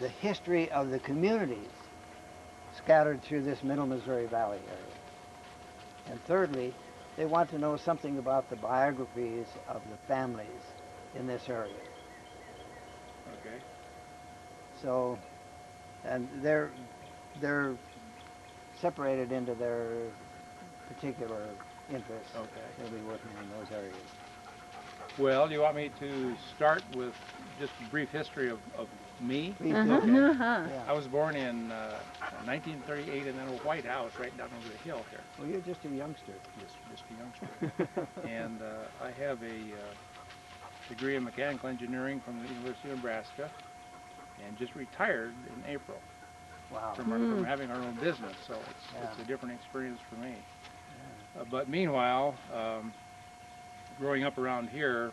the history of the communities scattered through this middle Missouri Valley area. And thirdly, they want to know something about the biographies of the families in this area. Okay. So, and they're separated into their particular interests. Okay. They'll be working in those areas. Well, do you want me to start with just a brief history of me? Please Uh-huh. do. Okay. Uh-huh. Yeah. I was born in 1938 in a white house right down over the hill here. Well, you're just a youngster. Just a youngster. And I have a degree in mechanical engineering from the University of Nebraska, and just retired in April Wow. from having our own business. So it's a different experience for me. Yeah. But meanwhile, growing up around here,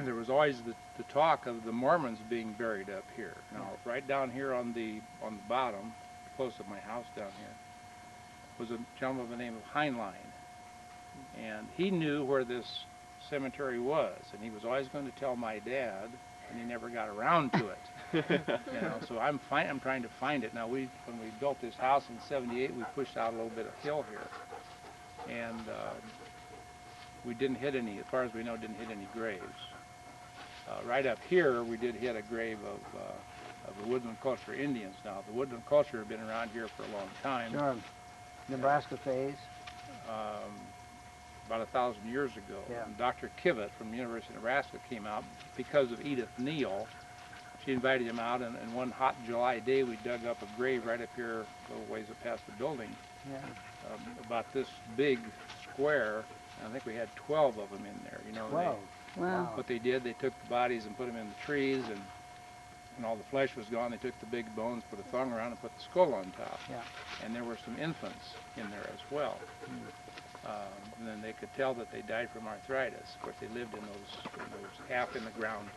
there was always the talk of the Mormons being buried up here. Now, right down here on the bottom, close to my house down here, was a gentleman by the name of Heinlein, and he knew where this cemetery was, and he was always going to tell my dad, and he never got around to it. You know, so I'm trying to find it now. When we built this house in '78, we pushed out a little bit of hill here, and we didn't hit any, as far as we know, didn't hit any graves. Right up here, we did hit a grave of the Woodland Culture Indians. Now, the Woodland Culture have been around here for a long time. Sure. Nebraska phase. About 1,000 years ago. Yeah. And Dr. Kivett from the University of Nebraska came out because of Edith Neal. She invited him out, and one hot July day, we dug up a grave right up here, a little ways up past the building, Yeah. about this big square. I think we had 12 of them in there. You know, 12. Wow. what they did, they took the bodies and put them in the trees, and when all the flesh was gone, they took the big bones, put a thong around, and put the skull on top. Yeah. And there were some infants in there as well. And then they could tell that they died from arthritis. Of course, they lived in those half-in-the-ground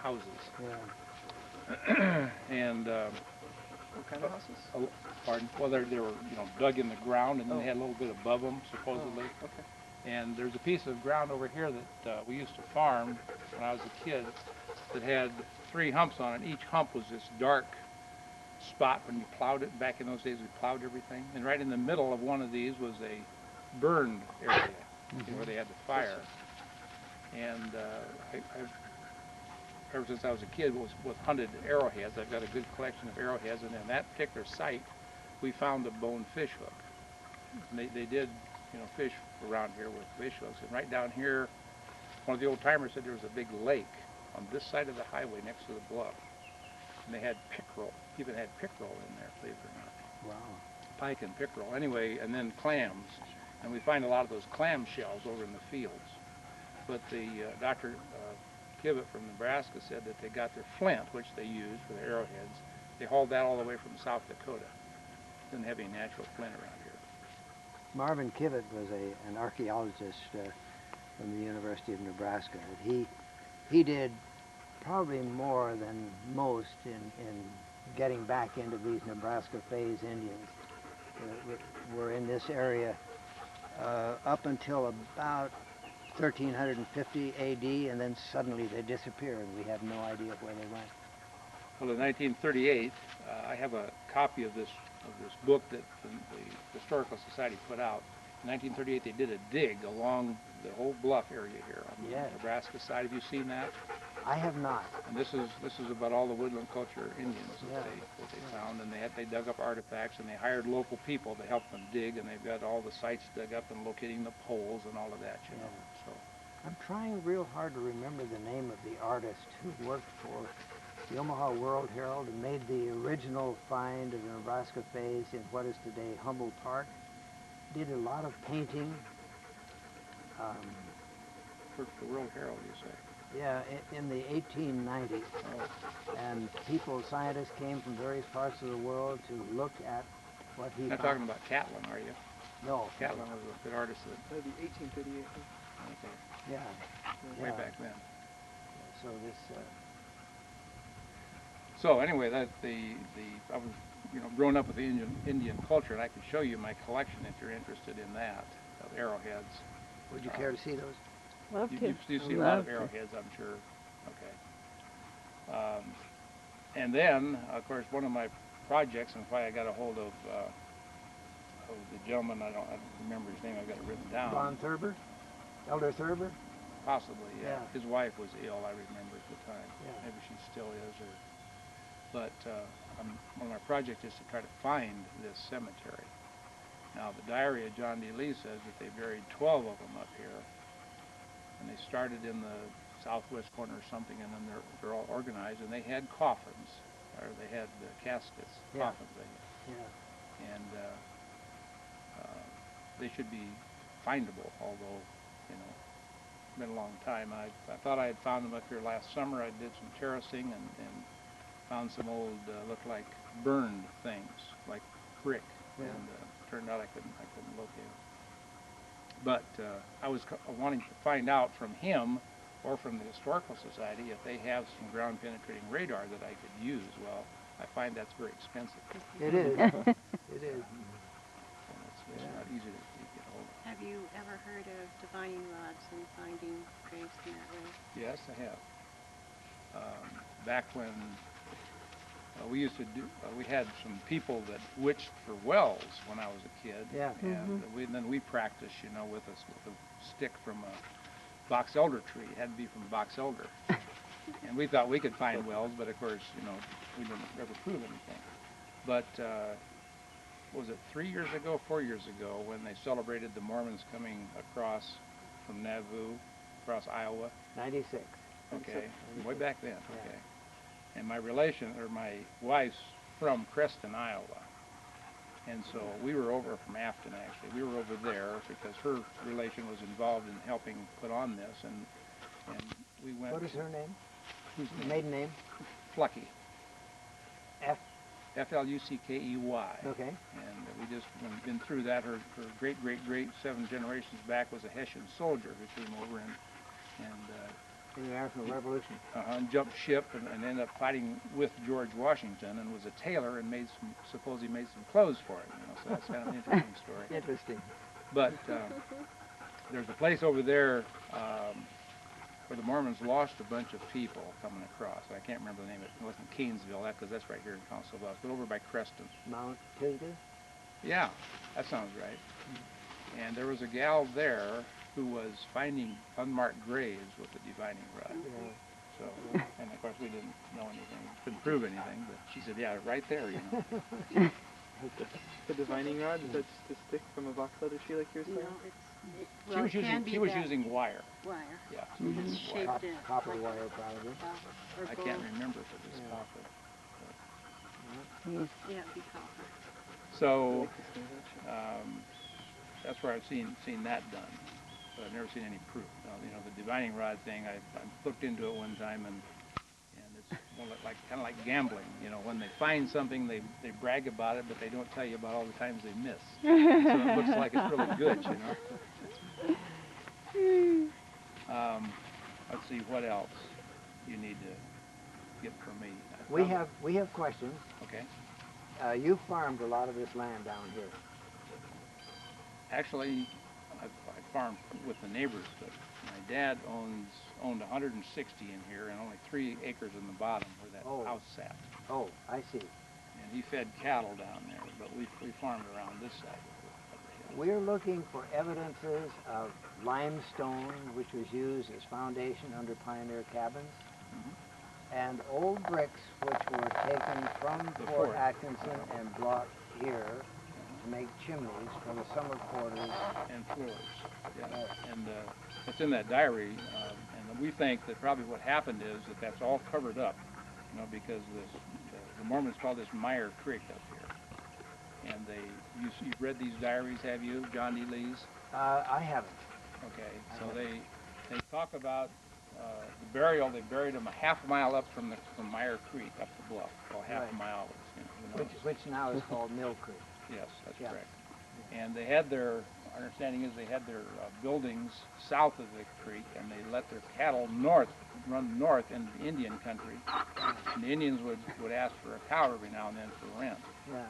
houses. Yeah. And What kind of houses? pardon? Well, they were dug in the ground, and then they had a little bit above them, supposedly. Oh, okay. And there's a piece of ground over here that we used to farm when I was a kid that had 3 humps on it. Each hump was this dark spot when you plowed it. Back in those days, we plowed everything. And right in the middle of one of these was a burned area where they had the fire. And I've ever since I was a kid, was hunted arrowheads. I've got a good collection of arrowheads, and in that particular site, we found a bone fish hook. And they did, fish around here with fish hooks. And right down here, one of the old timers said there was a big lake on this side of the highway next to the bluff. And they had pickerel, even had pickerel in there, believe it or not. Wow. Pike and pickerel. Anyway, and then clams. And we find a lot of those clam shells over in the fields. But the Dr. Kivett from Nebraska said that they got their flint, which they used for the arrowheads. They hauled that all the way from South Dakota. Didn't have any natural flint around here. Marvin Kivett was an archaeologist from the University of Nebraska. He did probably more than most in getting back into these Nebraska phase Indians that were in this area up until about 1350 AD, and then suddenly they disappeared. We have no idea where they went. Well, in 1938, I have a copy of this book that the Historical Society put out. In 1938, they did a dig along the whole bluff area here on the Nebraska side. Have you seen that? I have not. And this is about all the Woodland Culture Indians that they found, and they dug up artifacts, and they hired local people to help them dig, and they've got all the sites dug up and locating the poles and all of that, you know. So I'm trying real hard to remember the name of the artist who worked for the Omaha World Herald and made the original find of the Nebraska phase in what is today Humboldt Park. Did a lot of painting. for the World Herald, you say? Yeah, in the 1890s. Oh. And scientists came from various parts of the world to look at what he You're not found. talking about Catlin, are you? No. Catlin was a good artist that, That'd be 1838. okay, Yeah. way Yeah. back then. So this, So anyway, I was growing up with the Indian culture, and I can show you my collection if you're interested in that of arrowheads. would you care to see those? Love to. You see a lot of Love to. arrowheads, I'm sure. Okay. And then, of course, one of my projects, and why I got a hold of the gentleman, I don't remember his name, I've got it written down. Von Thurber? Elder Thurber? Possibly, yeah. Yeah. His wife was ill, I remember at the time. Yeah. Maybe she still is, but one of my projects is to try to find this cemetery. Now, the diary of John D. Lee says that they buried 12 of them up here, and they started in the southwest corner or something, and then they're all organized, and they had coffins, or they had caskets, Yeah. coffins. Yeah. And they should be findable, although, you know, it's been a long time. I thought I had found them up here last summer. I did some terracing and found some old, looked like burned things, like brick, Yeah. and turned out I couldn't locate them. But I was wanting to find out from him or from the Historical Society if they have some ground penetrating radar that I could use. Well, I find that's very expensive. It is. It is. And it's not easy to get hold of. Have you ever heard of divining rods and finding graves in that way? Yes, I have. Back when we used to do, we had some people that witched for wells when I was a kid. Yeah. And then we practiced, you know, with a stick from a box elder tree. It had to be from a box elder. And we thought we could find wells, but of course, you know, we didn't ever prove anything. But was it 3 years ago, 4 years ago, when they celebrated the Mormons coming across from Nauvoo, across Iowa? 96. Okay, way back then, Yeah. okay. And my my wife's from Creston, Iowa. And so we were over from Afton, actually. We were over there because her relation was involved in helping put on this, and we went. What is her name? Whose name? Maiden name? Fluckey. F. F-L-U-C-K-E-Y. Okay. And we just been through that. Her great 7 generations back was a Hessian soldier who came over and In the American Revolution. jumped ship and ended up fighting with George Washington and was a tailor and supposedly made some clothes for him. You know, so that's kind of an interesting story. Interesting. But there's a place over there where the Mormons lost a bunch of people coming across. I can't remember the name of it. It wasn't Canesville, because that's right here in Council Bluffs, but over by Creston. Mount Tisdale? Yeah, that sounds right. And there was a gal there who was finding unmarked graves with the divining rod. Yeah. So, and of course we didn't know anything, couldn't prove anything, but she said, yeah, right there, you know. The divining rod, is that just a stick from a box elder tree like you were saying? No, it's, She was using wire. wire. Yeah. It's shaped in Copper like wire, probably. or I gold. can't remember if it was Yeah. copper. Yeah, it'd be copper. So that's where I've seen that done, but I've never seen any proof. You know, the divining rod thing, I looked into it one time, and it's more like kind of like gambling. You know, when they find something, they brag about it, but they don't tell you about all the times they miss. So it looks like it's really good, you know. Let's see, what else you need to get from me. We have questions. Okay. You farmed a lot of this land down here. Actually, I farmed with the neighbors, but my dad owned 160 in here and only 3 acres in the bottom where that house sat. Oh, I see. And he fed cattle down there, but we farmed around this side of the hill. We're looking for evidences of limestone, which was used as foundation under pioneer cabins, and old bricks which were taken from The Fort fort. Atkinson and brought here to make chimneys for the summer quarters. And floors, yeah. And it's in that diary, and we think that probably what happened is that that's all covered up, you know, because the Mormons call this Meyer Creek up here. And you've read these diaries, have you, John D. Lee's? I haven't. Okay, so they talk about the burial. They buried them a half a mile up from Meyer Creek up the bluff, called half a Right. mile. You know, Which now is called Mill Creek. yes, that's Yeah. correct. And they had our understanding is they had their buildings south of the creek, and they let their cattle run north into the Indian country. And the Indians would ask for a cow every now and then for rent. Yeah.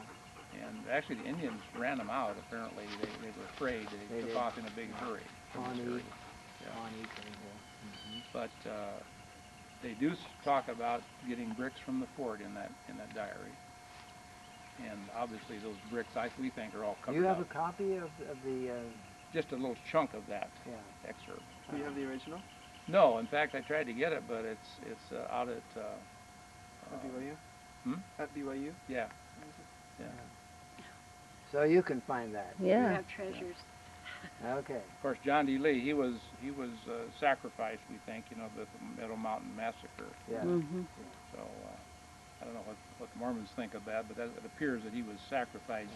And actually, the Indians ran them out. Apparently, they were afraid. They took did. off in a big hurry. from this Pawnee. area. Yeah. Pawnee came here. But They do talk about getting bricks from the fort in that diary. And obviously those bricks, we think, are all Do covered you have up. a copy of the, Just a little chunk of that yeah. excerpt. Do you have the original? No, in fact, I tried to get it, but it's out at At BYU? hmm? At BYU? Yeah. Yeah. So you can find that. You Yeah. have treasures. Okay. Of course, John D. Lee, he was sacrificed, we think, you know, the Meadow Mountain Massacre. Yeah. Mm-hmm. So I don't know what the Mormons think of that, but it appears that he was sacrificed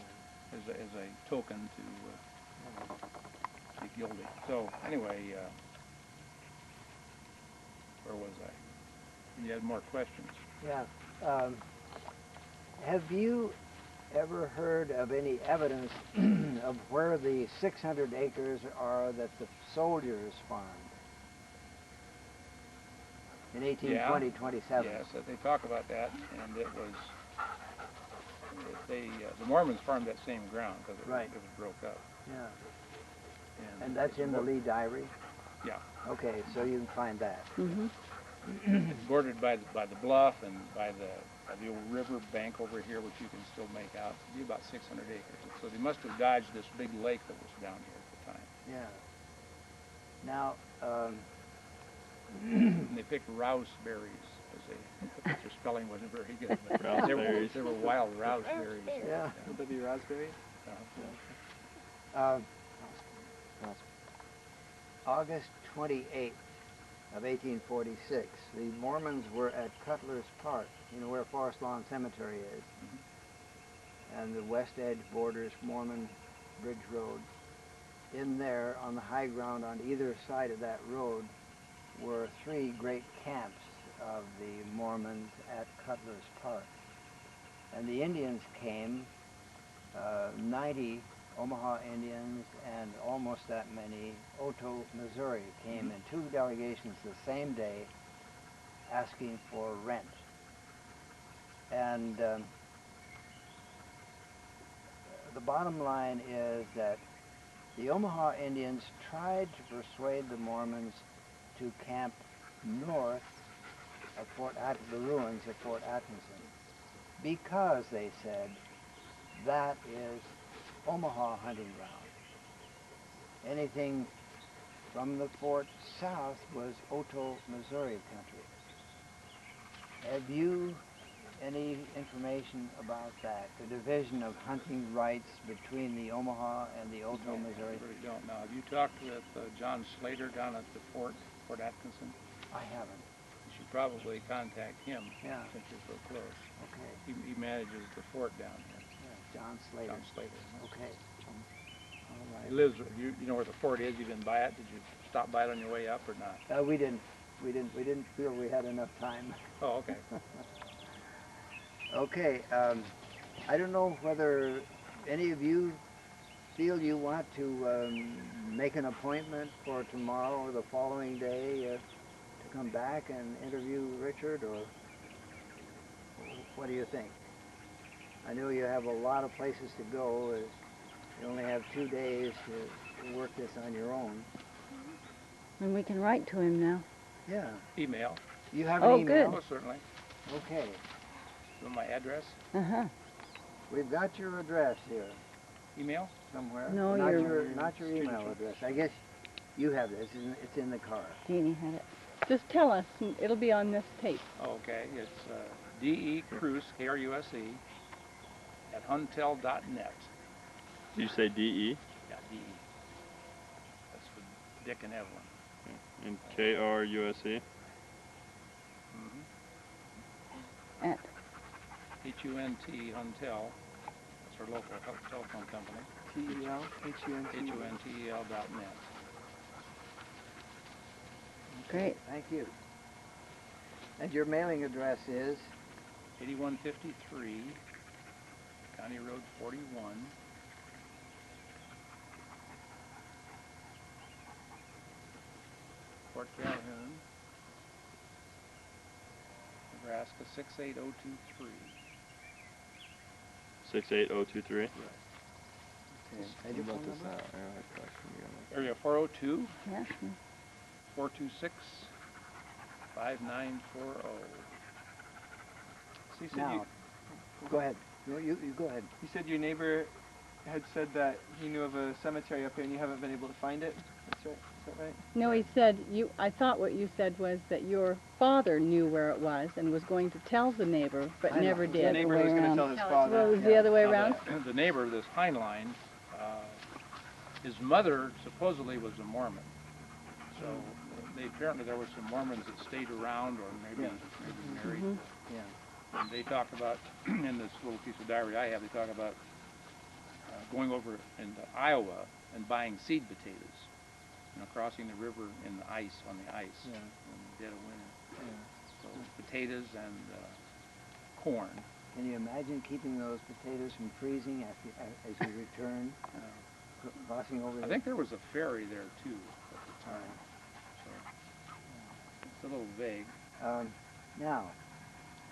as a token to be guilty. So anyway, where was I? You had more questions. Yeah. Have you ever heard of any evidence of where the 600 acres are that the soldiers farmed in 1820, 27? Yes, they talk about that, and it was the Mormons farmed that same ground because Right. it was broke up. Yeah. And that's in the Lee diary? Yeah. Okay, so you can find that. Mm-hmm. It's bordered by the bluff and by the old river bank over here, which you can still make out. It'd be about 600 acres. So they must have dodged this big lake that was down here at the time. Yeah. Now, And they picked rouseberries, their spelling wasn't very good, but Rouseberries. they were wild rouseberries. yeah. Would that be raspberry? Uh, August 28th of 1846, the Mormons were at Cutler's Park, you know where Forest Lawn Cemetery is, and the west edge borders Mormon Bridge Road. In there, on the high ground on either side of that road, were 3 great camps of the Mormons at Cutler's Park. And the Indians came, 90 Omaha Indians and almost that many Oto, Missouri came in 2 delegations the same day asking for rent. And the bottom line is that the Omaha Indians tried to persuade the Mormons to camp north of the ruins of Fort Atkinson, because they said that is Omaha hunting ground. Anything from the fort south was Oto, Missouri country. Have you any information about that, the division of hunting rights between the Omaha and the Oto, Missouri? I really don't know. Have you talked with John Slater down at the Fort Atkinson? I haven't. You should probably contact him Yeah. since you're so close. Okay. He manages the fort down here. Yeah, John Slater. John Slater. Okay. All He lives. You know where the fort is. You've been by it. Did you stop by it on your way up or not? right. We didn't feel we had enough time. Oh, okay. Okay. I don't know whether any of you feel you want to make an appointment for tomorrow or the following day to come back and interview Richard, or what do you think? I know you have a lot of places to go. You only have 2 days to work this on your own. And we can write to him now. Yeah. Email. You have Oh, an email? good. Oh, certainly. Okay. You want my address? Uh-huh. We've got your address here Email? somewhere. No, not your- not your email address. I guess you have this. It's in the car. Jeannie had it. Just tell us. It'll be on this tape. Oh, okay. It's D.E. Kruse, Kruse, at huntel.net. Did you say DE? Yeah, D.E. That's for Dick and Evelyn. And KRUSE? Mm-hmm. At H-U-N-T, Huntel. That's our local telephone company. T-E-L, H-U-N-T. HUNTEL.net. Great. Thank you. And your mailing address is? 8153, County Road 41. Fort Calhoun, Nebraska 68023. 68023. Okay. And your phone number? Area 402 Yeah. 426 5940. So you said Now, go ahead. You go ahead. you said your neighbor had said that he knew of a cemetery up here and you haven't been able to find it. That's right. Is that right? No, he said I thought what you said was that your father knew where it was and was going to tell the neighbor, but I know. never The did. The neighbor was going to tell his Well, father. it was the other way Now, around. The neighbor of this Heinlein, his mother supposedly was a Mormon. So apparently there were some Mormons that stayed around or maybe married. Mhm. Yeah. And they talk about, in this little piece of diary I have, they talk about going over into Iowa and buying seed potatoes. You know, crossing the river in the ice, on the ice, Yeah. in the dead of winter. Yeah. So potatoes and corn. Can you imagine keeping those potatoes from freezing as you return, crossing over? I think there was a ferry there too at the time. So it's a little vague. Now,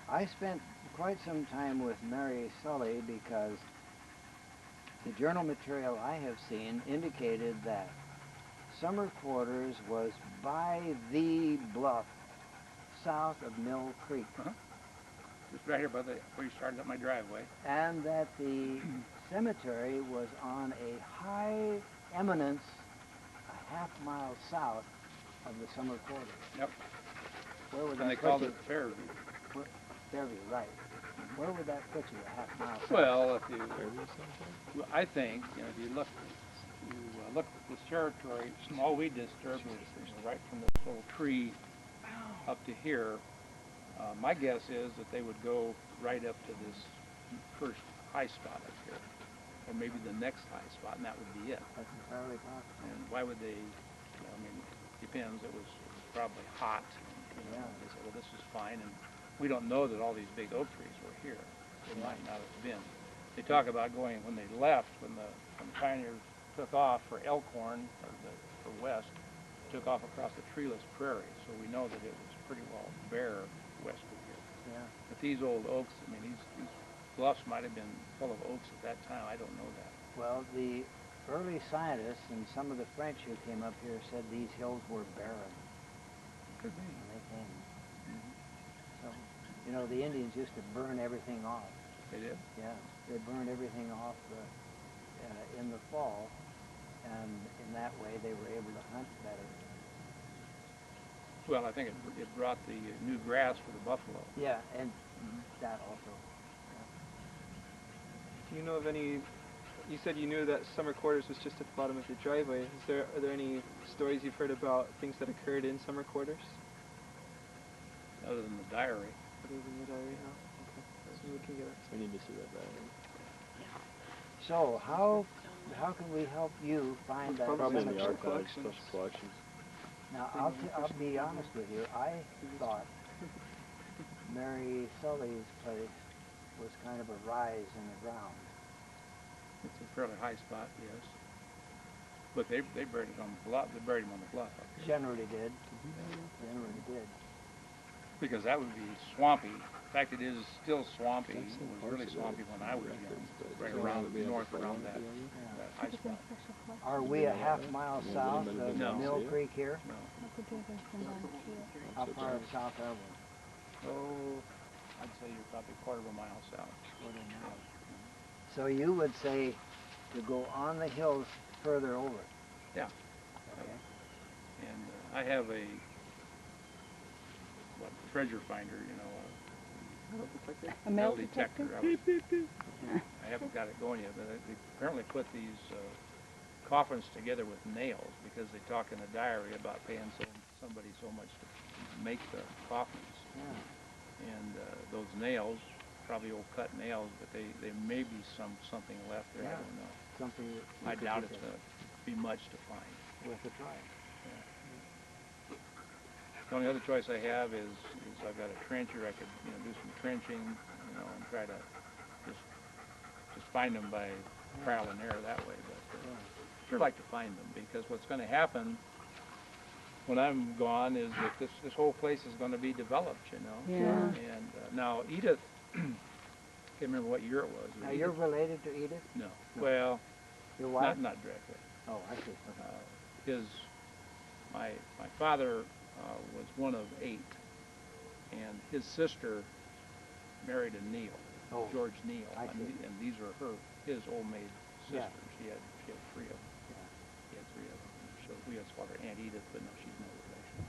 I spent quite some time with Mary Sully because the journal material I have seen indicated that summer quarters was by the bluff south of Mill Creek. Just right here by where you started up my driveway. And that the cemetery was on a high eminence a half mile south of the summer quarters. Yep. Where would And that they put called you? it Fairview. Fairview, right. Where would that put you, a half mile south? Well, if you, I think, you know, if you look at this territory, all we disturbed was right from this little tree up to here. My guess is that they would go right up to this first high spot up here, or maybe the next high spot, and that would be it. That's entirely possible. And why would they? You know, I mean, depends. It was probably hot. You know, Yeah. they said, well, this is fine, and we don't know that all these big oak trees were here. They might not have been. They talk about going when they left, when the pioneers took off for Elkhorn or for west, took off across the treeless prairie. So we know that it was pretty well bare west of here. Yeah. But these old oaks, I mean, these bluffs might have been full of oaks at that time. I don't know that. Well, the early scientists and some of the French who came up here said these hills were barren Could be. when they came. So, you know, the Indians used to burn everything off. They did. Yeah, they burned everything off in the fall, and in that way they were able to hunt better. Well, I think it brought the new grass for the buffalo. Yeah, and that also. Do you know of any? You said you knew that summer quarters was just at the bottom of your driveway. Are there any stories you've heard about things that occurred in summer quarters? Other than the diary. Other than the diary, no? Okay. So we can get it. We need to see that back. So how can we help you find that Probably in the cemetery? archives, special collections. Now, I'll be honest with you. I thought Mary Sully's place was kind of a rise in the ground. It's a fairly high spot, yes. But they buried it on the bluff. They buried him on the bluff up here. Generally did. Generally did. Because that would be swampy. In fact, it is still swampy. It was really swampy when I was young, right around north around that high spot. Are we a half mile south of No. Mill Creek here? No. How far south are we? Oh, I'd say you're probably a quarter of a mile south. So you would say to go on the hills further over. Yeah. Okay. And I have a treasure finder, you know, A metal detector? I haven't got it going yet, but they apparently put these coffins together with nails because they talk in the diary about paying somebody so much to make the coffins. Yeah. And those nails, probably old cut nails, but there may be something left there. I Yeah. don't know. Something that I doubt it's going to be much to find. worth a try. The only other choice I have is I've got a trencher. I could, you know, do some trenching, you know, and try to just find them by trial and error that way. But sure like to find them because what's going to happen when I'm gone is that this whole place is going to be developed, you know. Yeah. And now Edith, can't remember what year it was. Now you're related to Edith? No. Well, Your wife? not directly. Oh, I see. Okay. My father was one of 8 and his sister married a Neal, Oh, George Neal, I see. and these are his old maid Yeah. sisters. She had three of them. He had three of them. So we had called her Aunt Edith, but no, she's no relation.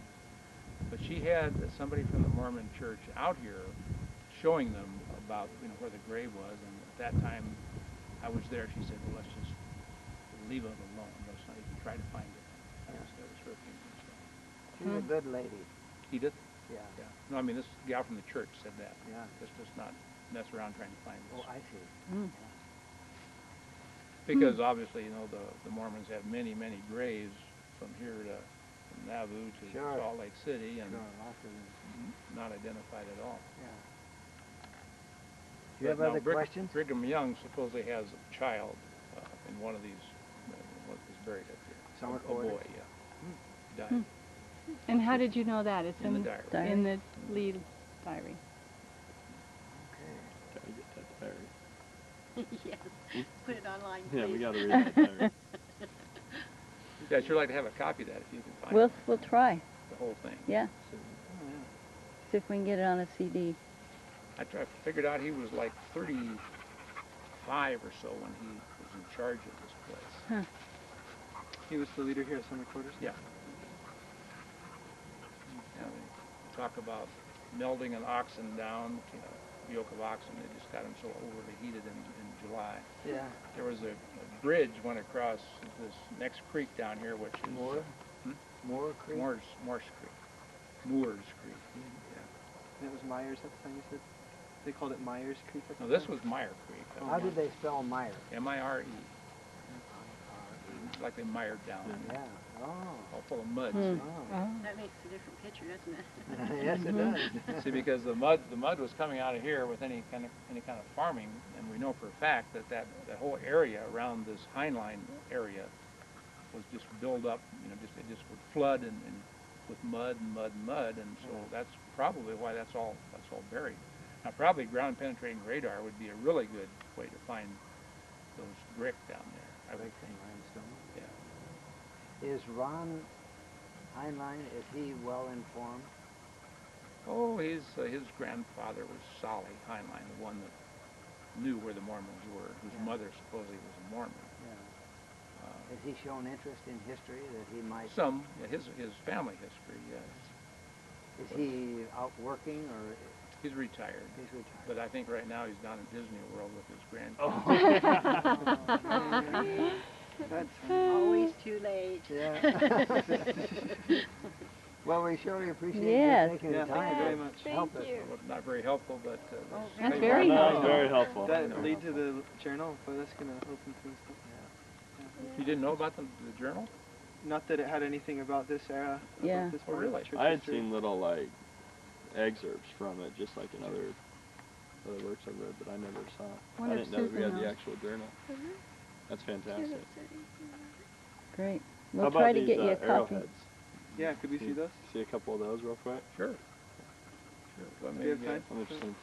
But she had somebody from the Mormon church out here showing them about where the grave was, and at that time I was there. She said, "Well, let's just leave it alone. Let's not even try to find it." That was her opinion. So. She's a good lady. Edith? Yeah. Yeah. No, I mean this gal from the church said that. Yeah. Just not mess around trying to find this. Oh, I see. Mm. Because obviously, the Mormons have many, many graves from here to Nauvoo to Sure. Salt Lake City, and Sure, lots of them. not identified at all. Yeah. Do you have But now other questions? Brigham Young supposedly has a child in one of these, what was buried up here. Summer a quarters? boy, yeah. Died Hmm. And how did you know that? It's in the diary. in the Lee diary. Okay. Gotta get that diary. Yes, put it online, Yeah, we please. gotta read that diary. Yeah, I'd sure like to have a copy of that if you can find We'll try. the whole thing. Yeah. Oh, yeah. See if we can get it on a CD. I figured out he was like 35 or so when he was in charge of this place. He was the leader here at Summer Quarters? Yeah. Yeah, they talk about melding an oxen down, yoke of oxen. They just got them so overly heated in July. Yeah. There was a bridge went across this next creek down here, which is Moore? Moore Creek? Moore's Creek. Moores Creek. Yeah. And it was Myers at the time, you said? They called it Myers Creek at the No, time? this was Meyer Creek. How did they spell Meyer? M-I-R-E. Like they mired down. Yeah. Oh. All full of mud. Hmm. See? Oh. That makes a different picture, doesn't it? Yes, it does. See, because the mud was coming out of here with any kind of farming, and we know for a fact that whole area around this Heinlein area was just built up. It just would flood and with mud, and so that's probably why that's all buried. Now, probably ground penetrating radar would be a really good way to find those brick down there. I would think. Limestone. Yeah. Is Ron Heinlein, is he well informed? Oh, his grandfather was Solly Heinlein, the one that knew where the Mormons were, whose Yeah. mother supposedly was a Mormon. Yeah. Has he shown interest in history that he might? Some, yeah, his family history, yes. Is he out working or He's retired, he's retired? but I think right now he's down at Disney World with his grandkids. That's Always too late. yeah. Well, we surely appreciate Yes. you taking Yeah, the thank time you very to much. help Thank us. you. Well, not very helpful, but That's hey, very wow. helpful. Very helpful. That lead to the journal, but that's going to open things up. You didn't know about the journal? Not that it had anything about this era. Yeah. About this Oh, part of really? church I had history. seen little excerpts from it, just like in other works I've read, but I never saw. Wonder I if didn't know that we Susan had the knows. actual journal. That's fantastic. Great. How We'll about try to these get you a copy. arrowheads? Yeah, could we see those? See a couple of those real quick? Sure. Sure. Well, Do you have maybe, time? I'm interested in seeing